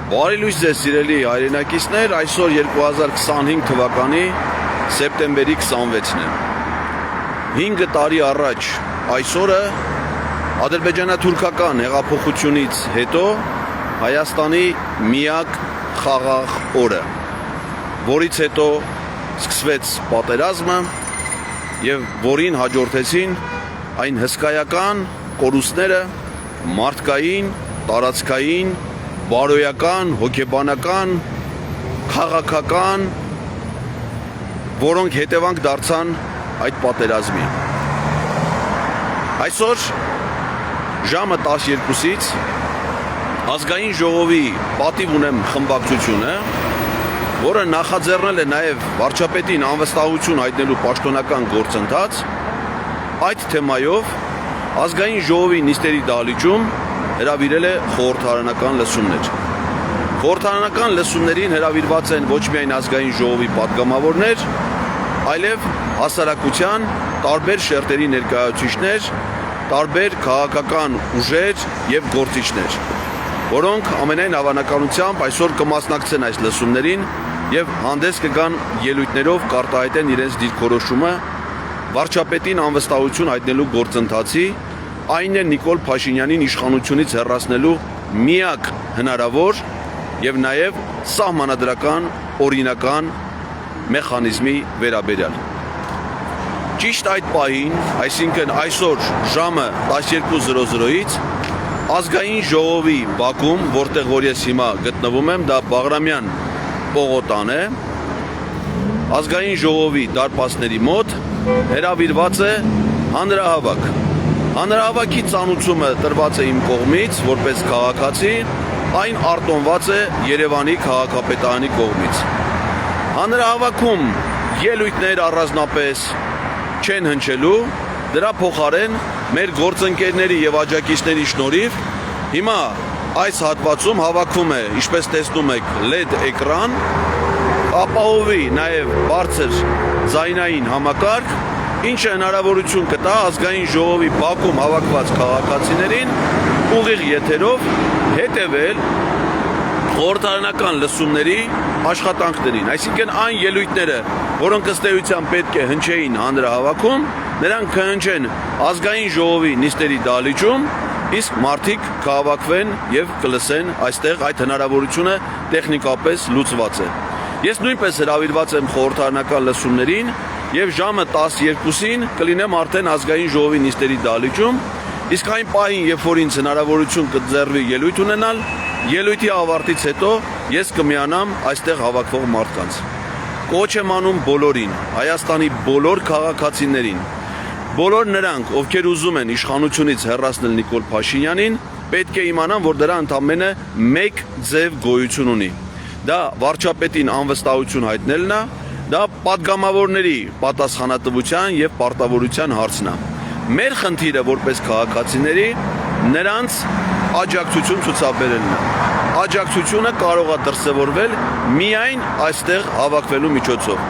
Բարի լույս ձեզ սիրելի հայրենակիցներ, այսօր 2025 թվականի սեպտեմբերի 26-ն է։ 5 տարի առաջ այսօրը ադրբեջանա-թուրքական հեղափոխությունից հետո Հայաստանի միակ խաղաղ օրը, որից հետո սկսվեց պատերազմը եւ որին հաջորդեցին այն հսկայական կորուստները մարդկային, տարածքային, բարոյական, հոգեբանական, քաղաքական, որոնք հետևանք դարձան այդ պատերազմի։ Այսօր ժամը 12-ից ազգային ժողովի պատիվ ունեմ խմբակցությունը, որը նախաձեռնել է նաև վարչապետին անվստահություն հայտնելու պաշտոնական գործընթաց, այդ թեմայով ազգային ժողովի նիստերի դահլիճում հրավիրել է խորհրդարանական լսումներ։ Խորհրդարանական լսումներին հրավիրված են ոչ միայն ազգային ժողովի պատգամավորներ, այլև հասարակության տարբեր շերտերի ներկայացուցիչներ, տարբեր քաղաքական ուժեր եւ գործիչներ, որոնք ամենայն հավանականությամբ այսօր կմասնակցեն այս լսումներին եւ հանդես կգան ելույթներով կարտահայտեն իրենց դիրքորոշումը վարչապետին անվստահություն հայտնելու գործընթացի, այն է Նիկոլ Փաշինյանին իշխանությունից հեռացնելու միակ հնարավոր եւ նաեւ սահմանադրական օրինական մեխանիզմի վերաբերյալ։ Ճիշտ այդ պահին, այսինքն այսօր ժամը 12:00-ից ազգային ժողովի բակում, որտեղ որ ես հիմա գտնվում եմ, դա Բաղրամյան պողոտան է, ազգային ժողովի դարպասների մոտ հրավիրված է հանրահավաք։ Հանրահավաքի ծանուցումը տրված է իմ կողմից, որպես քաղաքացի, այն արտոնված է Երևանի քաղաքապետարանի կողմից։ Հանրահավաքում ելույթներ առանձնապես չեն հնչելու, դրա փոխարեն մեր գործընկերների եւ աջակիցների շնորհիվ հիմա այս հատվածում հավաքվում է, ինչպես տեսնում եք, LED էկրան, ապահովի նաեւ բարձր ձայնային համակարգ, ինչը հնարավորություն կտա ազգային ժողովի բակում հավաքված քաղաքացիներին ուղիղ եթերով հետևել խորհրդարանական լսումների աշխատանքներին, այսինքն այն ելույթները, որոնք ըստ էության պետք է հնչեին հանրահավաքում, նրանք կհնչեն ազգային ժողովի նիստերի դահլիճում, իսկ մարդիկ կհավաքվեն եւ կլսեն այստեղ այդ հնարավորությունը տեխնիկապես լուծված է։ Ես նույնպես հրավիրված եմ խորհրդարանական լսումներին եւ ժամը 12-ին կլինեմ արդեն ազգային ժողովի նիստերի դահլիճում, իսկ այն պահին, երբ որ ինձ հնարավորություն կձեռվի ելույթ ունենալ, ելույթի ավարտից հետո ես կմիանամ այստեղ հավաքվող մարդկանց։ Կոչ եմ անում բոլորին, Հայաստանի բոլոր քաղաքացիներին, բոլոր նրանք, ովքեր ուզում են իշխանությունից հեռացնել Նիկոլ Փաշինյանին, պետք է իմանան, որ դրա ընդամենը մեկ ձև գոյություն ունի։ Դա վարչապետին անվստահություն հայտնելն է, դա պատգամավորների պատասխանատվության եւ պարտավորության հարցն է։ Մեր խնդիրը որպես քաղաքացիների նրանց աջակցություն ցուցաբերելն է։ Աջակցությունը կարող է դրսևորվել միայն այստեղ հավաքվելու միջոցով։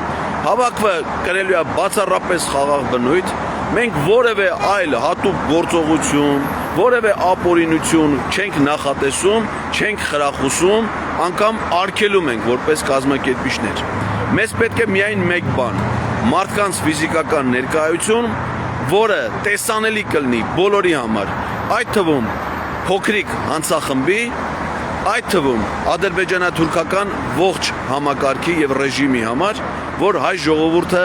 Հավաքվը կրելու է բացառապես խաղաղ բնույթ, մենք որևէ այլ հատուկ գործողություն, որևէ ապօրինություն չենք նախատեսում, չենք խրախուսում, անգամ արգելում ենք որպես կազմակերպիչներ։ Մեզ պետք է միայն մեկ բան՝ մարդկանց ֆիզիկական ներկայություն, որը տեսանելի կլինի բոլորի համար, այդ թվում փոքրիկ հանցախմբի, այդ թվում ադրբեջանա-թուրքական ողջ համակարգի եւ ռեժիմի համար, որ հայ ժողովուրդը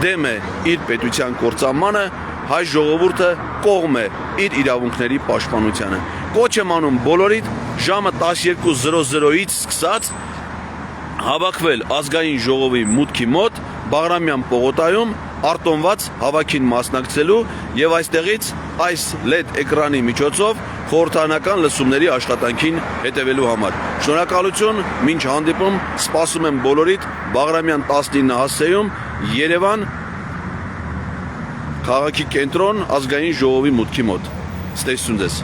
դեմ է իր պետության կործանմանը, հայ ժողովուրդը կողմ է իր իրավունքների պաշտպանությանը։ Կոչ եմ անում բոլորիդ ժամը 12:00-ից սկսած հավաքվել ազգային ժողովի մուտքի մոտ Բաղրամյան պողոտայում արտոնված հավաքին մասնակցելու եւ այստեղից այս LED էկրանի միջոցով խորհրդարանական լսումների աշխատանքին հետևելու համար։ Շնորհակալություն, մինչ հանդիպում, սպասում եմ բոլորիդ Բաղրամյան 19 հասցեում Երևան քաղաքի կենտրոն ազգային ժողովի մուտքի մոտ։ Ստեսություն ձեզ։